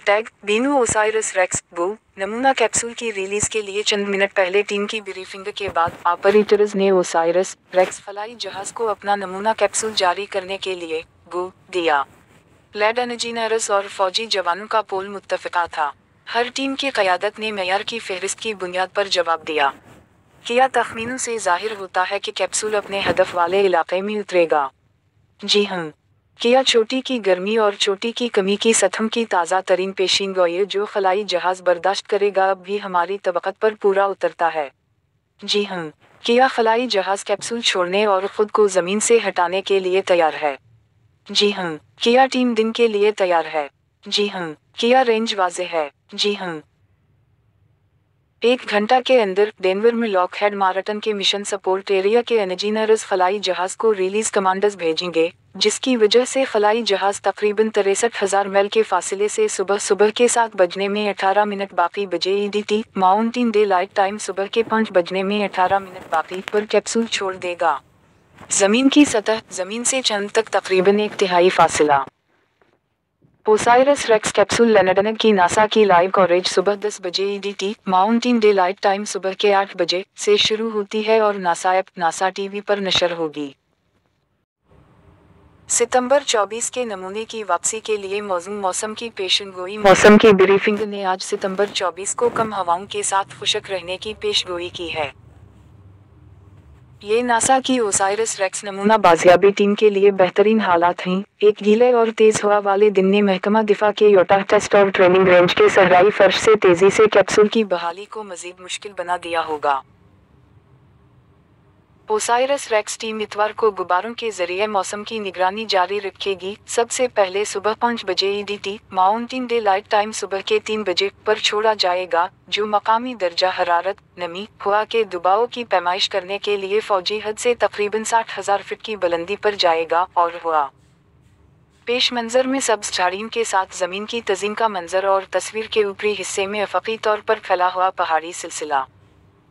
Tag Binu ओसाइरस racks वो नमूना capsule की रिलीज के लिए चंद मिनट पहले टीम की ब्रीफिंग के बाद ऑपरेटर्स ने ओसाइरस रेक्स फ्लाई जहाज को अपना नमूना कैप्सूल जारी करने के लिए गो दिया। लैंड इंजीनियर्स और फौजी जवानों का पोल मुत्तफिका था। हर टीम की क़यादत ने मेयार की फहरिस्त की बुनियाद पर जवाब दिया। किया तखमीनों से जाहिर होता है कि कैप्सूल अपने हदफ वाले इलाके में उतरेगा। जी हाँ, किया चोटी की गर्मी और चोटी की कमी की सतह की ताज़ा तरीन पेशीन गोई जो खलाई जहाज़ बर्दाश्त करेगा अब भी हमारी तवक्कुत पर पूरा उतरता है। जी हाँ, किया खलाई जहाज़ कैप्सूल छोड़ने और ख़ुद को ज़मीन से हटाने के लिए तैयार है। जी हाँ, किया टीम दिन के लिए तैयार है। जी हाँ, किया रेंज वाज़े है। जी हाँ, 1 घंटा के अंदर डेनवर में लॉकहेड मार्टिन के मिशन सपोर्ट एरिया के इंजीनियर्स खलाई जहाज को रिलीज कमांडर्स भेजेंगे, जिसकी वजह से खलाई जहाज तकरीबन 63,000 मील के फासले से सुबह के 7 बजने में 18 मिनट बाकी बजे EDT mountain day light time सुबह के 5 बजने में 18 मिनट बाकी पर कैप्सूल छोड़ देगा। जमीन की सतह जमीन से चंद तक तकरीबन 1/3 फासला। ओसाइरस रेक्स कैप्सूल लैंडिंग की नासा की लाइव कवरेज सुबह 10 बजे EDT mountain day light time सुबह के 8 बजे से शुरू होती है और नासा ऐप नासा टीवी पर नशर होगी। सितंबर 24 के नमूने की वापसी के लिए मौसम की पेशेनगोई मौसम की ब्रीफिंग ने आज सितंबर 24 को कम हवाओं के साथ खुश्क रहने की पेशगोई की है। ये नासा की ओसाइरस रेक्स नमूना बाजियाबी टीम के लिए बेहतरीन हालात हैं। एक गीले और तेज हवा वाले दिन ने महकमा दिफा के योटा टेस्ट और ट्रेनिंग रेंज के सहराई फर्श से तेजी से कैप्सूल की बहाली को मजीद मुश्किल बना दिया होगा। ओसाइरस रेक्स टीम इतवार को गुब्बारों के जरिए मौसम की निगरानी जारी रखेगी। सबसे पहले सुबह 5 बजे EDT mountain day light time सुबह के 3 बजे पर छोड़ा जाएगा, जो मकामी दर्जा हरारत, नमी, हवा के दबाव की पैमाइश करने के लिए फौजी हद से तकरीबन 60,000 फीट की बुलंदी पर जाएगा और हुआ पेश मंजर में सब्ज झाड़ियों के साथ जमीन की तज़ीम का मंजर और तस्वीर के ऊपरी हिस्से में अफकी तौर पर फैला हुआ पहाड़ी सिलसिला।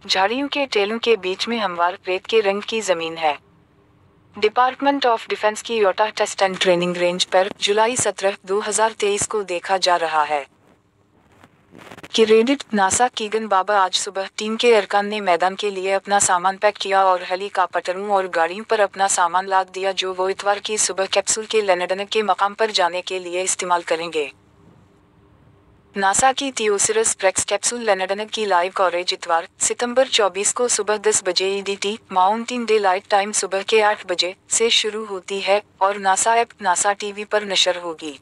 झाड़ियों के टेलों के बीच में हमवार रेत के रंग की जमीन है। डिपार्टमेंट ऑफ डिफेंस की योटा टेस्ट एंड ट्रेनिंग रेंज पर जुलाई 17, 2023 को देखा जा रहा है। क्रेडिट नासा कीगन बाबा आज सुबह टीम के अरकान ने मैदान के लिए अपना सामान पैक किया और हेलीकॉप्टरों और गाड़ियों पर अपना सामान लाद दिया जो वो इतवार की सुबह कैप्सूल के लैंडिंग के मकाम पर जाने के लिए इस्तेमाल करेंगे। नासा की थियोसिरस रेक्स कैप्सूल लैंडिंग की लाइव कवरेज इतवार सितंबर 24 को सुबह 10 बजे EDT mountain day light time सुबह के 8 बजे से शुरू होती है और नासा ऐप नासा टीवी पर नशर होगी।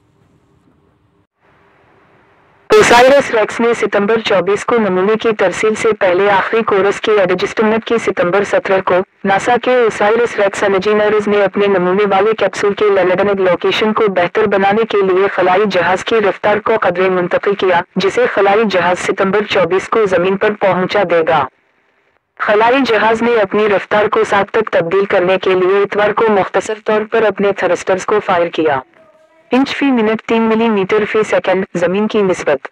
ओसाइरस रेक्स ने सितंबर 24 को नमूने की तरसील से पहले आखिरी कोरस की एडजस्टमेंट की। सितंबर 17 को नासा के ओसाइरस रेक्स इंजीनियर्स ने अपने नमूने वाले कैप्सूल के लैंडिंग लोकेशन को बेहतर बनाने के लिए खलाई जहाज की रफ्तार को कदरे मुंतकिल किया, जिसे खलाई जहाज सितंबर 24 को जमीन पर पहुंचा देगा। खलाई जहाज ने अपनी रफ्तार को 7 तक तब्दील करने के लिए इतवार को मुख्तसर तौर पर अपने थ्रस्टर्स को फायर किया। इंच फी मिनट 3 मिलीमीटर फी सेकंड जमीन की निस्बत।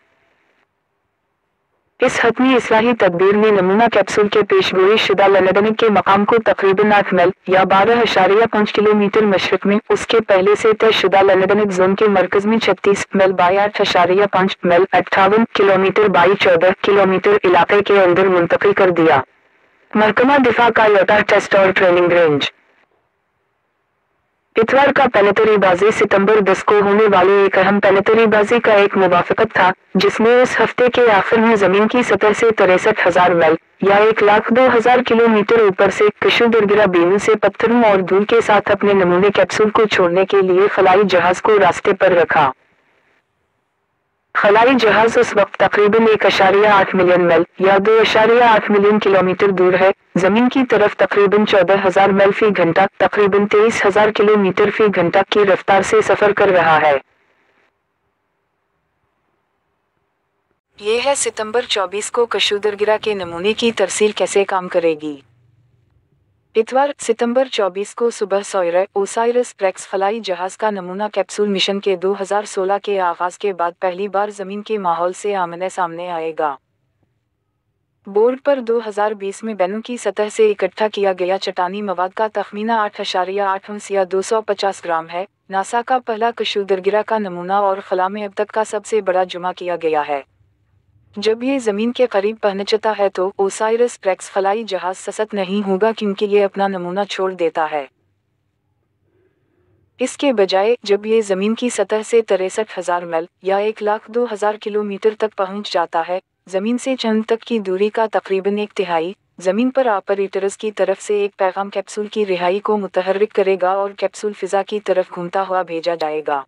इस हतमी इस्लाही तदबीर ने नमूना कैप्सूल के पेशगोई शुदा लैंडिंग के मकाम को तकरीबन 8 मील या 12.5 किलोमीटर मशरक में उसके पहले से तय शुदा लैंडिंग जोन के मरकज में 36 मील बाई 8.5 मील 58 किलोमीटर बाई 14 किलोमीटर इलाके के अंदर मुंतकिल कर दिया। महकमा दिफा का योटा टेस्ट और ट्रेनिंग रेंज इतवार का पेनेटरीबाजी सितंबर 10 को होने वाली एक अहम पेनेटरीबाजी का एक मुवाफिकत था, जिसमें उस हफ्ते के आखिर में जमीन की सतह से 63,000 मील या 1,02,000 किलोमीटर ऊपर से कशुदरगिरा बीनू से पत्थरों और धूल के साथ अपने नमूने कैप्सूल को छोड़ने के लिए खलाई जहाज को रास्ते पर रखा। खलाई जहाज उस वक्त तकरीबन 1.8 मिलियन मील या 2.8 मिलियन किलोमीटर दूर है, जमीन की तरफ तकरीबन 14,000 मील फी घंटा तकरीबन 23,000 किलोमीटर फी घंटा की रफ्तार से सफर कर रहा है। ये है सितंबर 24 को कशुदरगिरा के नमूने की तरसील कैसे काम करेगी। इतवार सितंबर 24 को सुबह ओसाइरस रेक्स खलाई जहाज का नमूना कैप्सूल मिशन के 2016 के आगाज के बाद पहली बार जमीन के माहौल से आमने सामने आएगा। बोर्ड पर 2020 में बेनू की सतह से इकट्ठा किया गया चट्टानी मवाद का तखमीना 8.8 औंस या 250 ग्राम है। नासा का पहला कशूदरगिरा का नमूना और खला में अब तक का सबसे बड़ा जमा किया गया है। जब ये जमीन के करीब पहुंचता है तो ओसाइरस रेक्स खलाई जहाज ससत नहीं होगा क्योंकि ये अपना नमूना छोड़ देता है। इसके बजाय जब ये जमीन की सतह से 63,000 मील या 1,02,000 किलोमीटर तक पहुंच जाता है, जमीन से चंद तक की दूरी का तकरीबन एक तिहाई, जमीन पर ऑपरेटर्स की तरफ से एक पैगाम कैप्सूल की रिहाई को मुतहर्रिक करेगा और कैप्सूल फिजा की तरफ घूमता हुआ भेजा जाएगा।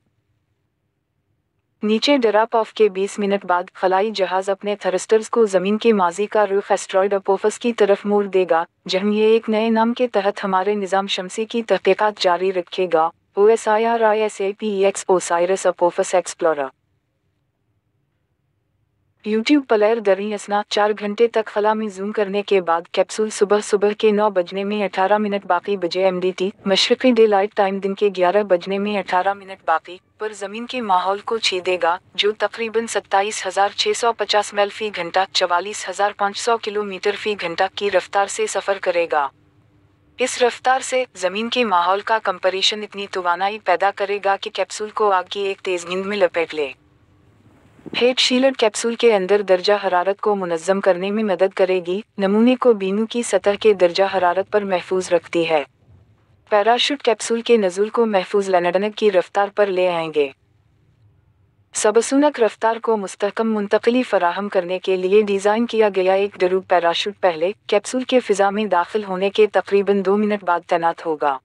नीचे ड्रॉप ऑफ के 20 मिनट बाद खलाई जहाज अपने थरस्टर्स को जमीन के माजी का रुख एस्ट्रॉयड अपोफस की तरफ मोड़ देगा, जहां ये एक नए नाम के तहत हमारे निज़ाम शमसी की तहकीकात जारी रखेगा। OSIRISAPEX ओसाइरस अपोफस एक्सप्लोरर यूट्यूब प्लेयर दरियासना 4 घंटे तक खला में जूम करने के बाद कैप्सूल सुबह के 9 बजने में 18 मिनट बाकी बजे MDT मशरक़ी डे लाइट टाइम दिन के 11 बजने में 18 मिनट बाकी पर ज़मीन के माहौल को छेदेगा, जो तकरीबन 27,650 मील फी घंटा 44,500 किलोमीटर फी घंटा की रफ्तार से सफ़र करेगा। इस रफ्तार से ज़मीन के माहौल का कंपरेशन इतनी तवानाई पैदा करेगा कि कैप्सूल को आग की एक तेज़ नींद में लपेट ले। हेट शील्ड कैप्सूल के अंदर दर्जा हरारत को मुनज़्ज़म करने में मदद करेगी, नमूने को बीनू की सतह के दर्जा हरारत पर महफूज रखती है। पैराशूट कैप्सूल के नज़ुल को महफूज लैंडिंग की रफ्तार पर ले आएंगे। सबसुनक रफ्तार को मुस्तहकम मुंतकली फराहम करने के लिए डिज़ाइन किया गया एक डरूब पैराशूट पहले कैप्सूल के फ़िज़ा में दाखिल होने के तकरीबन 2 मिनट बाद तैनात होगा।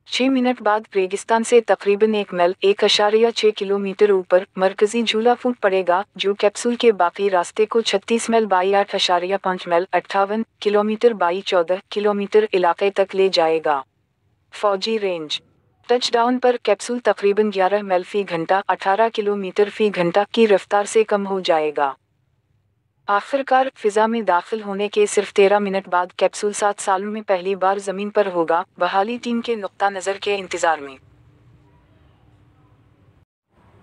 6 मिनट बाद रेगिस्तान से तकरीबन 1 मील 1.6 किलोमीटर ऊपर मरकजी झूला फूट पड़ेगा, जो कैप्सूल के बाकी रास्ते को 36 मील बाई 8.5 मील 58 किलोमीटर बाई 14 किलोमीटर इलाके तक ले जाएगा। फौजी रेंज टचडाउन पर कैप्सूल तकरीबन 11 मील फी घंटा 18 किलोमीटर फी घंटा की रफ्तार से कम हो जाएगा। आखिरकार फिजा में दाखिल होने के सिर्फ 13 मिनट बाद कैप्सूल 7 सालों में पहली बार जमीन पर होगा, बहाली टीम के नुक्ता नज़र के इंतजार में।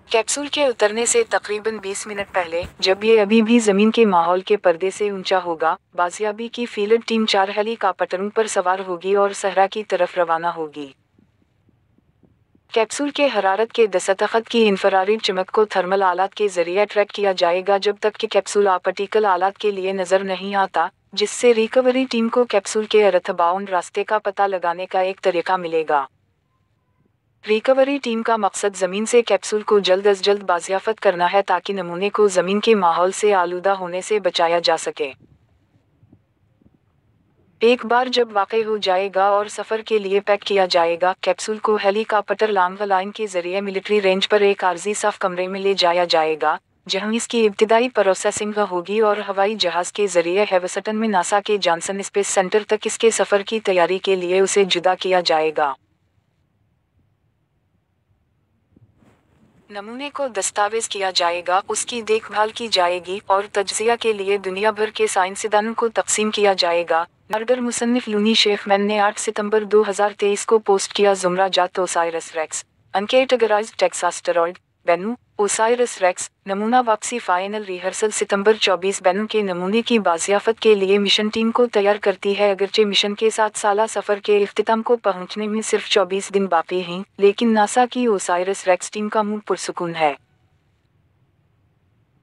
कैप्सूल के उतरने से तकरीबन 20 मिनट पहले, जब ये अभी भी जमीन के माहौल के पर्दे से ऊंचा होगा, बाजियाबी की फील्ड टीम 4 हेलीकॉप्टरों पर सवार होगी और सहरा की तरफ रवाना होगी। कैप्सूल के हरारत के दस्तखत की इंफ्रारेड चमक को थर्मल आलात के जरिए ट्रैक किया जाएगा जब तक कि कैप्सूल ऑप्टिकल आलात के लिए नज़र नहीं आता, जिससे रिकवरी टीम को कैप्सूल के अर्थबाउंड रास्ते का पता लगाने का एक तरीका मिलेगा। रिकवरी टीम का मकसद ज़मीन से कैप्सूल को जल्द अज जल्द बाजियाफत करना है ताकि नमूने को ज़मीन के माहौल से आलूदा होने से बचाया जा सके। एक बार जब वाक़ई हो जाएगा और सफ़र के लिए पैक किया जाएगा, कैप्सूल को हेलीकॉप्टर लॉन्ग लाइन के जरिए मिलिट्री रेंज पर एक आर्जी साफ कमरे में ले जाया जाएगा, जहां इसकी इब्तिदाई प्रोसेसिंग होगी और हवाई जहाज़ के जरिए हेवस्टन में नासा के जॉनसन स्पेस सेंटर तक इसके सफ़र की तैयारी के लिए उसे जुदा किया जाएगा। नमूने को दस्तावेज किया जाएगा, उसकी देखभाल की जाएगी और तज्जिया के लिए दुनिया भर के साइंसदानों को तकसीम किया जाएगा। नार्डर मुसन्निफ लूनी शेफमैन ने 8 सितंबर 2023 को पोस्ट किया जुमरा जात ओसाइरस रेक्स अनकैटेगराइज्ड टेक्सास्टेरॉइड बेनू ओसाइरस रेक्स नमूना वापसी फाइनल रिहर्सल सितंबर 24 बेनू के नमूने की बाजियाफत के लिए मिशन टीम को तैयार करती है। अगरचे मिशन के 7 साला सफ़र के इख्तिताम को पहुंचने में सिर्फ 24 दिन बाकी हैं, लेकिन नासा की ओसाइरस रेक्स टीम का मूड पुरसुकून है।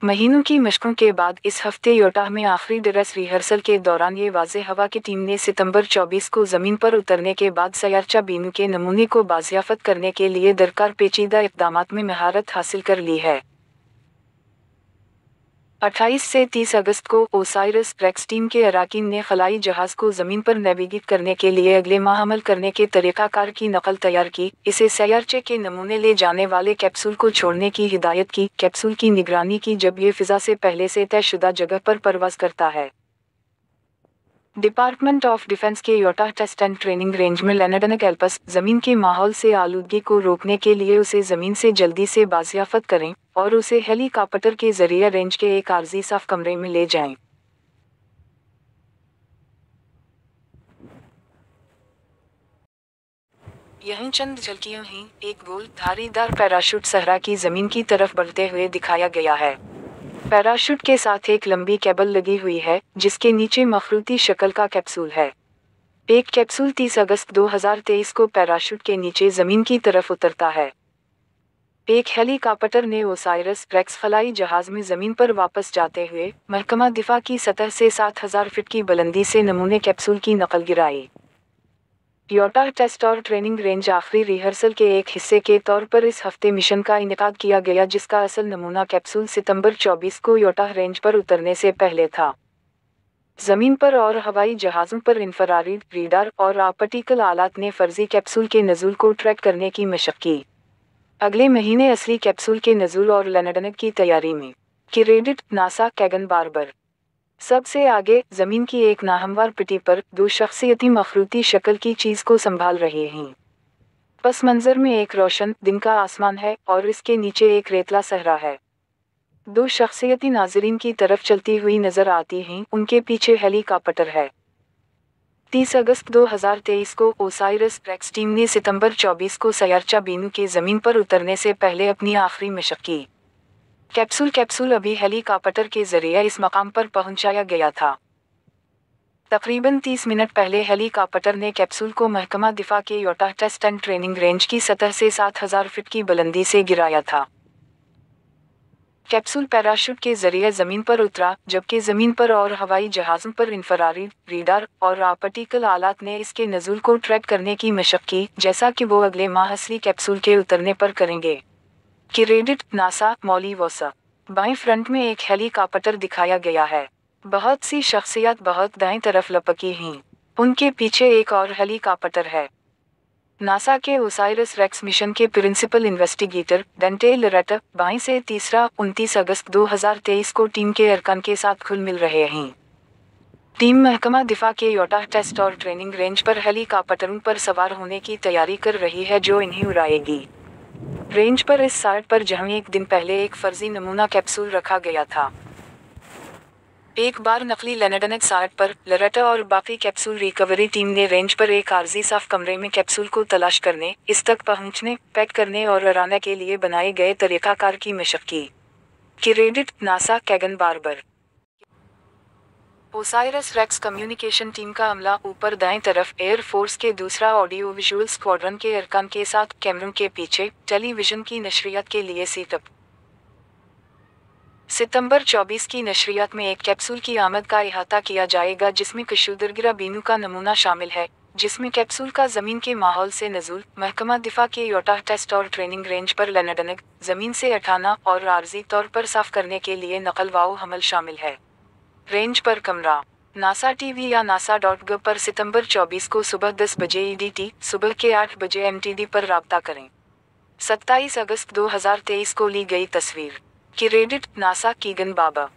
महीनों की मशकों के बाद इस हफ्ते योटा में आखिरी ड्रेस रिहर्सल के दौरान ये वाज़े हवा की टीम ने सितंबर 24 को ज़मीन पर उतरने के बाद सयारचा बीनू के नमूने को बाजियाफत करने के लिए दरकार पेचीदा इक़दामात में महारत हासिल कर ली है। 28 से 30 अगस्त को ओसाइरस रेक्स टीम के अराकीन ने खलाई जहाज़ को ज़मीन पर नेविगेट करने के लिए अगले माह अमल करने के तरीक़ाकार की नकल तैयार की, इसे सयारचे के नमूने ले जाने वाले कैप्सूल को छोड़ने की हिदायत की, कैप्सूल की निगरानी की जब ये फ़िज़ा से पहले से तयशुदा जगह पर परवाज़ करता है। डिपार्टमेंट ऑफ डिफेंस के योटा टेस्ट एंड ट्रेनिंग रेंज में लेनेडनक एल्पस ज़मीन के माहौल से आलूदगी को रोकने के लिए उसे ज़मीन से जल्दी से बाजियाफत करें और उसे हेलीकॉप्टर के जरिए रेंज के एक आर्जी साफ कमरे में ले जाएं। यहीं चंद झलकियां हैं, एक गोल धारीदार पैराशूट सहरा की ज़मीन की तरफ बढ़ते हुए दिखाया गया है। पैराशूट के साथ एक लंबी केबल लगी हुई है जिसके नीचे मखरूती शक्ल का कैप्सूल है। एक कैप्सूल 30 अगस्त 2023 को पैराशूट के नीचे जमीन की तरफ उतरता है। एक हेलीकॉप्टर ने ओसाइरस रेक्स फलाई जहाज में जमीन पर वापस जाते हुए महकमा दिफा की सतह से 7000 फीट की बुलंदी से नमूने कैप्सूल की नकल गिराई। योटा टेस्ट और ट्रेनिंग रेंज आखिरी रिहर्सल के एक हिस्से के तौर पर इस हफ्ते मिशन का इनेकाद किया गया जिसका असल नमूना कैप्सूल सितंबर 24 को योटा रेंज पर उतरने से पहले था। जमीन पर और हवाई जहाज़ों पर इंफ्रारेड रीडार और ऑप्टिकल आलात ने फर्जी कैप्सूल के नज़ूल को ट्रैक करने की मशक की। अगले महीने असली कैप्सूल के नज़ूल और लैंडिंग की तैयारी में क्रेडिट नासा कैगन बार्बर। सबसे आगे जमीन की एक नाहमवार पिटी पर दो शख्सियती मखरूती शक्ल की चीज को संभाल रहे हैं। पस मंजर में एक रोशन दिन का आसमान है और इसके नीचे एक रेतला सहरा है। दो शख्सियती नाजरीन की तरफ चलती हुई नजर आती हैं, उनके पीछे हेलीकॉप्टर है। 30 अगस्त 2023 को ओसाइरस रेक्स टीम ने सितंबर 24 को सयारचा बीनू के जमीन पर उतरने से पहले अपनी आखिरी मशक की। कैप्सूल अभी हेलीकॉप्टर के जरिए इस मकाम पर पहुंचाया गया था। तकरीबन 30 मिनट पहले हेलीकॉप्टर ने कैप्सूल को महकमा दिफा के योटा टेस्ट एंड ट्रेनिंग रेंज की सतह से 7000 फीट की बुलंदी से गिराया था। कैप्सूल पैराशूट के जरिए जमीन पर उतरा, जबकि जमीन पर और हवाई जहाज़ों पर इंफ्रारेड रीडार और ऑप्टिकल आलात ने इसके नज़ूल को ट्रैक करने की मशक की, जैसा कि वो अगले माह असली कैप्सूल के उतरने पर करेंगे। क्रेडिट नासा मौली वोसा। बाएं फ्रंट में एक हेलीकॉप्टर दिखाया गया है। बहुत सी शख्सियत बहुत दाएं तरफ लपकी हैं। उनके पीछे एक और हेलीकॉप्टर है। नासा के ओसाइरस रेक्स मिशन के प्रिंसिपल इन्वेस्टिगेटर डेंटे लरेटा बाएं से तीसरा 29 अगस्त 2023 को टीम के अरकान के साथ खुल मिल रहे हैं। टीम महकमा दिफा के योटा टेस्ट और ट्रेनिंग रेंज पर हेलीकॉप्टरों पर सवार होने की तैयारी कर रही है जो इन्हें उड़ाएगी। रेंज पर इस साइट पर जहां एक दिन पहले एक फर्जी नमूना कैप्सूल रखा गया था। एक बार नकली लैंडिंग साइट पर लरेटा और बाकी कैप्सूल रिकवरी टीम ने रेंज पर एक आर्जी साफ कमरे में कैप्सूल को तलाश करने, इस तक पहुंचने, पैक करने और उड़ाने के लिए बनाए गए तरीकाकार की मशक की। Credit NASA Kegan Barber. OSIRIS REx communication team का अमला ऊपर दाएं तरफ एयरफोर्स के दूसरा ऑडियो विजुअल स्क्वाड्रन के अरकान के साथ कैमरों के पीछे टेलीविजन की नशरियात के लिए सेटअप। सितंबर 24 की नशरियात में एक कैप्सूल की आमद का इहाता किया जाएगा जिसमें कशुदरगिरा बीनू का नमूना शामिल है, जिसमें कैप्सूल का जमीन के माहौल से नज़ूल, महकमा दिफा के योटा टेस्ट और ट्रेनिंग रेंज पर लैंडिंग, जमीन से हटाना और आर्जी तौर पर साफ करने के लिए नकल वाओ हमल शामिल है। रेंज पर कमरा। नासा टीवी या nasa.gov पर सितंबर 24 को सुबह 10 बजे EDT, सुबह के 8 बजे MTD पर राब्ता करें। 27 अगस्त 2023 को ली गई तस्वीर। क्रेडिट नासा कीगन बाबा।